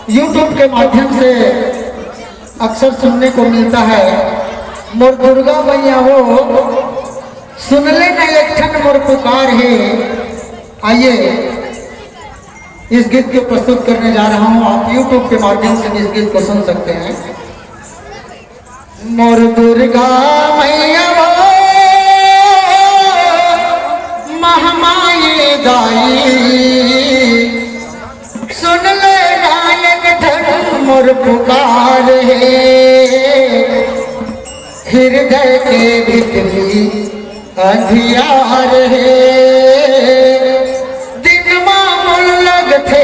YouTube के माध्यम से अक्सर सुनने को मिलता है, मोर दुर्गा मैया हो सुन ले न एक ठन मोर पुकार है। आइए इस गीत को प्रस्तुत करने जा रहा हूँ। आप YouTube के माध्यम से इस गीत को सुन सकते हैं। मोर दुर्गा मैया हो महामाई दाई, सुन ले नायक ठन मोर पुकार है। हृदय के भीतरी अंधियार है, दिन मामूल लगते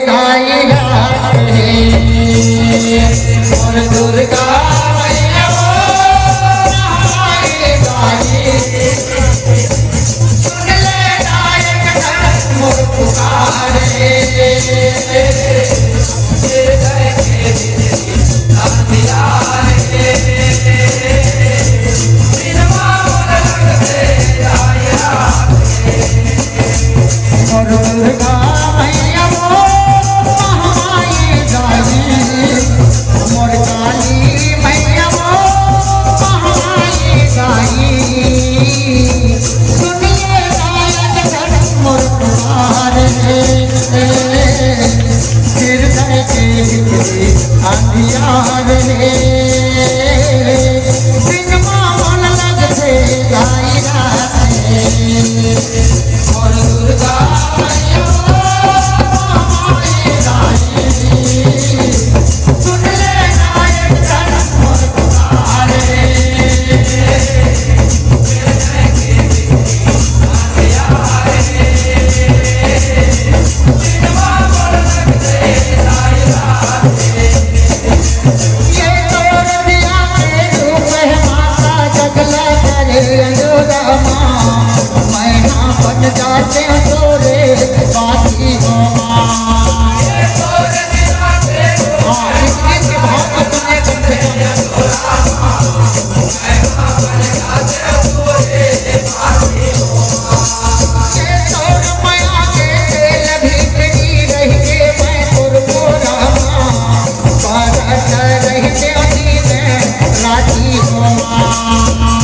दाई रात है। मोर दुर्गा मैया हो महामाई दाई, सुन ले नायक ठन मोर पुकार है। हृदय के भीतरी अंधियार है, दिन मामूल लगते दाई रात है। मोर दुर्गा मैया हो महामाई दाई, मोर काली मैया हो महामाई दाई, सुनिए नायक ठन मोर पुकार है। हृदय के भीतरी अंधियार है, दिन मामूल लगते दाई रात है। मोर दुर्गा मैया हो महामाई दाई, सुन ले नायक ठन मोर पुकार है। हृदय के भीतरी अंधियार है, दिन मामूल लगते दाई रात है। ये तोर दिया के रूप है माता जगला करे अंजोरा माँ, मैं ना बन जाते तोरे बाती हो माँ। ये तोर दिया के रूप है इसके भाव अपने कंधे अंजोरा माँ, मैं ना बन जाते तोरे बाती हो माँ। ये तोर माया के तेल भीतरी रह के मैं तोर मोरा माँ, बारत रहते अभी मैं राजी हो माँ।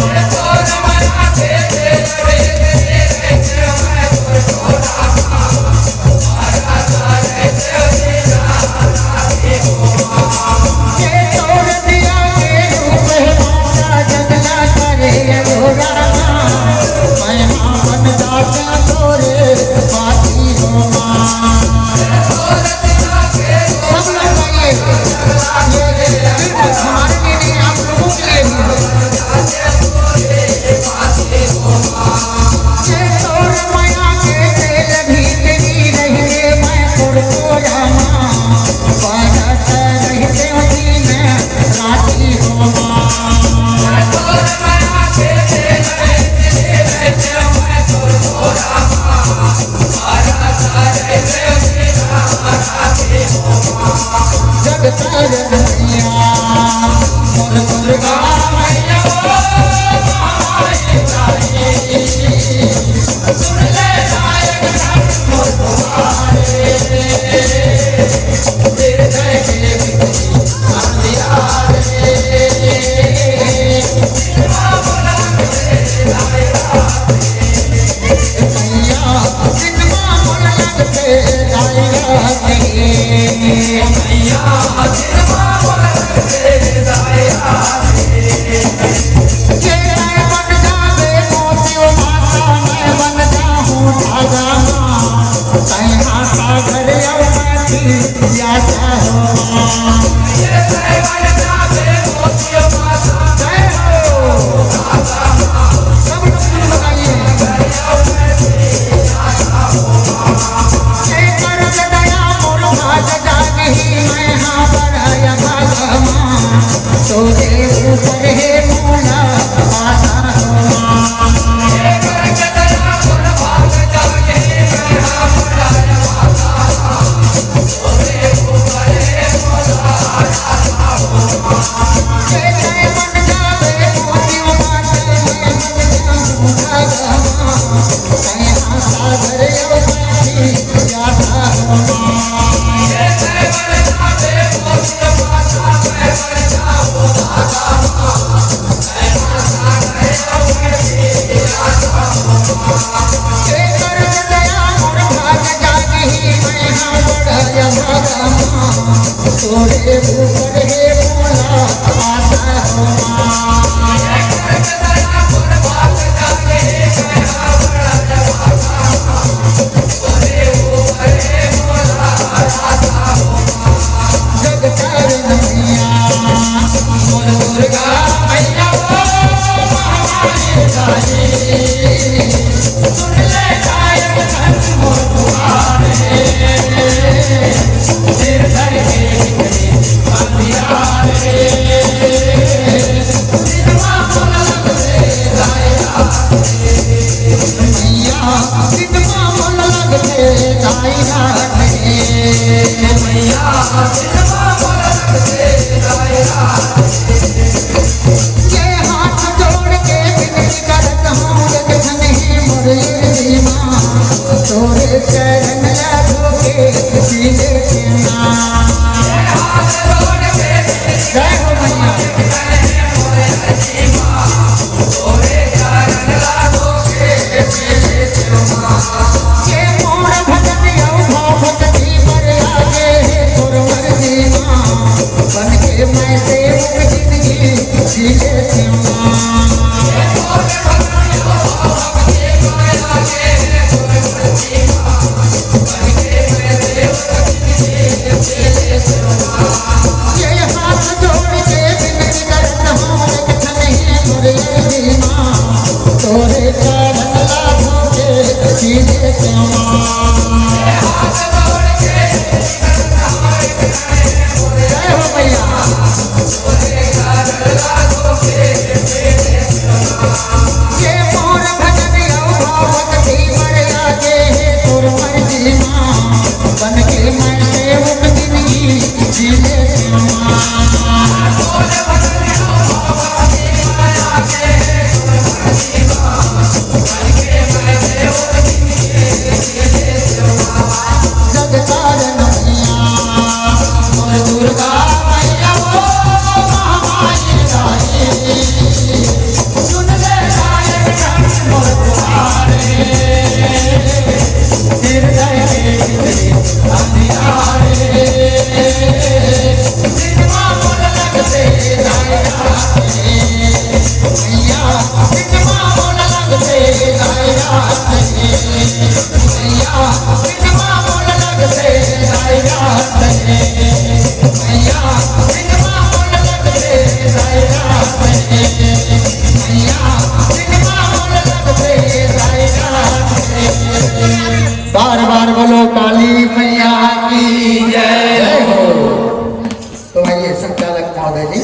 ये तोर माया के तेल भीतरी रह के मैं तोर मोरा माँ, बारत रहते अभी मैं राजी हो माँ। ये तोर दिया के रूप है माता जगला करे अंजोरा माँ, मैं ना बन जाता तोरे बाती हो माँ। सब लोग आइए, ये सिर्फ हमारे लिए नहीं आप लोगों के लिए भी। ये तोर माया के तेल भीतरी रहे मैं तोर मोरा माँ, बारत रहते अभी मैं राजी हो माँ। जगतार मैया मोर दुर्गा मैया हो महामाई दाई, सुन ले नायक ठन मोर पुकार है। हृदय के भीतरी अंधियार है, दिन मामूल लगते दाई रात है। मैया दिन मामूल लगते दाई रात है, मैया दिन मामूल लगते दाई रात है। ये मैं बन जावे मोतियों माता, मैं बन जाऊँ धागा माँ, मैं हाथा घर अवती याता हो माँ। ये मैं बन जावे मोतियों माता, जय हो धागा माँ, सब लोग सुन बताइए। ये कर दया मोर भाग जागी, मैं हाँ बढ़ाया भागा माँ, तोरे ऊपर है मोला आशा हो माँ। ये कर दया मोर भाग जागी, मैं हाँ बढ़ाया भागा माँ, तोरे ऊपर है मोला आशा। तोरे ऊपर है मोला आता हो माँ जगतारण मैया मोर दुर्गा मैया वो महामाई गाई सुन ले गायक धन मोर दुआरे सिर धर के निकले अंधियारे सिनमा मोर लगते दायरा मैया सिनमा मोर लगते दायरा मैया ये हाथ जोड़ के विनती करत हूँ जगधन ही मुरली माँ तोरे चरण लागो के सीने के नाम जय हो मैया ये मोर भजन औ भक्ति पर आगे तोर मर्जी माँ बन के मैं सेवक जिंदगी जीले थे माँ ये हाथ जोड़ के विनती करत हूँ जगत नहीं मुरली माँ तोरे चरण लागो के सीने के माँ जय हो मैया ये मोर भजन औ भक्ति पर आगे तोर मर्जी माँ बन के मैं सेवक जिंदगी जीले माँ जगतारण मैया मोर दुर्गा मैया वो महामाई गाई सुन ले गायक धन मोर दुआरे सिर धर के निकले अंधियारे सिनमा मोर लगते दायरा मैया सिनमा मोर लगते दायरा मैया सिनमा मोर लगते दायरा मैया सिनमा मोर लगते दायरा मैया सिनमा मोर लगते दायरा बार बार बोलो काली मैया की जय हो। तो आइए संचालक महोदय जी